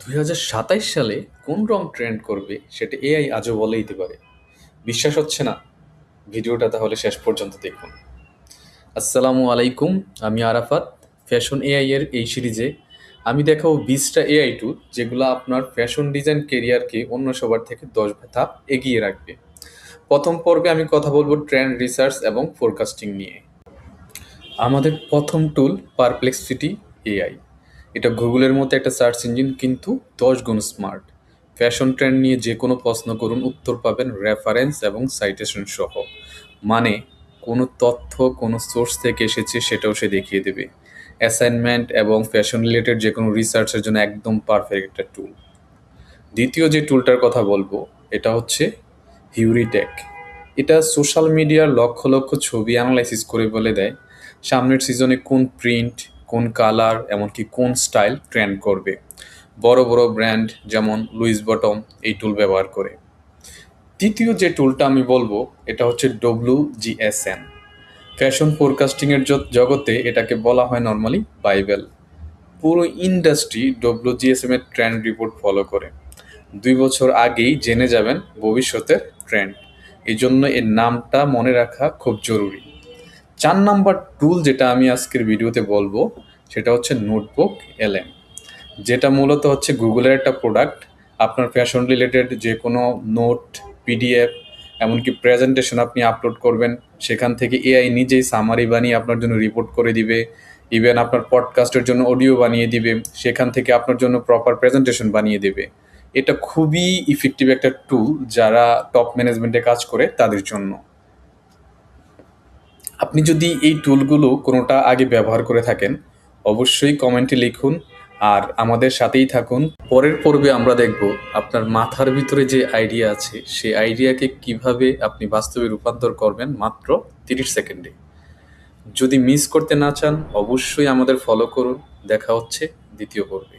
2027 সালে কোন রং ট্রেন্ড করবে সেটা এআই আজও বলে দিতে পারে। বিশ্বাস হচ্ছে না? ভিডিওটা তাহলে শেষ পর্যন্ত দেখুন। আসসালামু আলাইকুম, আমি আরাফাত। ফ্যাশন এআই এর এই সিরিজে আমি দেখাবো 20টা এআই টুল যেগুলো আপনার ফ্যাশন ডিজাইন কেরিয়ারকে অন্য সবার থেকে 10 ধাপ এগিয়ে রাখবে। প্রথম পর্বে আমি কথা বলবো ট্রেন্ড রিসার্চ এবং ফোরকাস্টিং নিয়ে। আমাদের প্রথম টুল পারপ্লেক্সিটি এআই। এটা গুগলের মতো একটা সার্চ ইঞ্জিন, কিন্তু 10 গুণ স্মার্ট। ফ্যাশন ট্রেন্ড নিয়ে যে কোনো প্রশ্ন করুন, উত্তর পাবেন রেফারেন্স এবং সাইটেশন সহ। মানে কোনো তথ্য কোনো সোর্স থেকে এসেছে সেটাও সে দেখিয়ে দেবে। অ্যাসাইনমেন্ট এবং ফ্যাশন রিলেটেড যে কোনো রিসার্চের জন্য একদম পারফেক্ট একটা টুল। দ্বিতীয় যে টুলটার কথা বলবো এটা হচ্ছে হিউরিটেক। এটা সোশ্যাল মিডিয়ার লক্ষ লক্ষ ছবি অ্যানালাইসিস করে বলে দেয় সামনের সিজনে কোন প্রিন্ট, কোন কালার, এমনকি কোন স্টাইল ট্রেন্ড করবে। বড় বড় ব্র্যান্ড যেমন লুইস বটম এই টুল ব্যবহার করে। তৃতীয় যে টুলটা আমি বলবো এটা হচ্ছে WGSN। ফ্যাশন ফোরকাস্টিংয়ের জগতে এটাকে বলা হয় নর্মালি বাইবেল। পুরো ইন্ডাস্ট্রি WGSM এর ট্রেন্ড রিপোর্ট ফলো করে। 2 বছর আগেই জেনে যাবেন ভবিষ্যতের ট্রেন্ড। এই জন্য এর নামটা মনে রাখা খুব জরুরি। 4 নাম্বার টুল যেটা আমি আজকের ভিডিওতে বলবো সেটা হচ্ছে নোটবুক LM, যেটা মূলত হচ্ছে গুগলের একটা প্রোডাক্ট। আপনার ফ্যাশন রিলেটেড যে কোনো নোট, পিডিএফ, এমনকি প্রেজেন্টেশন আপনি আপলোড করবেন, সেখান থেকে এআই নিজেই সামারি বানিয়ে আপনার জন্য রিপোর্ট করে দিবে। ইভেন আপনার পডকাস্টের জন্য অডিও বানিয়ে দিবে, সেখান থেকে আপনার জন্য প্রপার প্রেজেন্টেশন বানিয়ে দেবে। এটা খুবই ইফেক্টিভ একটা টুল যারা টপ ম্যানেজমেন্টে কাজ করে তাদের জন্য। আপনি যদি এই টুলগুলো কোনোটা আগে ব্যবহার করে থাকেন অবশ্যই কমেন্টে লিখুন আর আমাদের সাথেই থাকুন। পরের পর্বে আমরা দেখব আপনার মাথার ভিতরে যে আইডিয়া আছে সেই আইডিয়াকে কিভাবে আপনি বাস্তবে রূপান্তর করবেন মাত্র 30 সেকেন্ডে। যদি মিস করতে না চান অবশ্যই আমাদের ফলো করুন। দেখা হচ্ছে দ্বিতীয় পর্বে।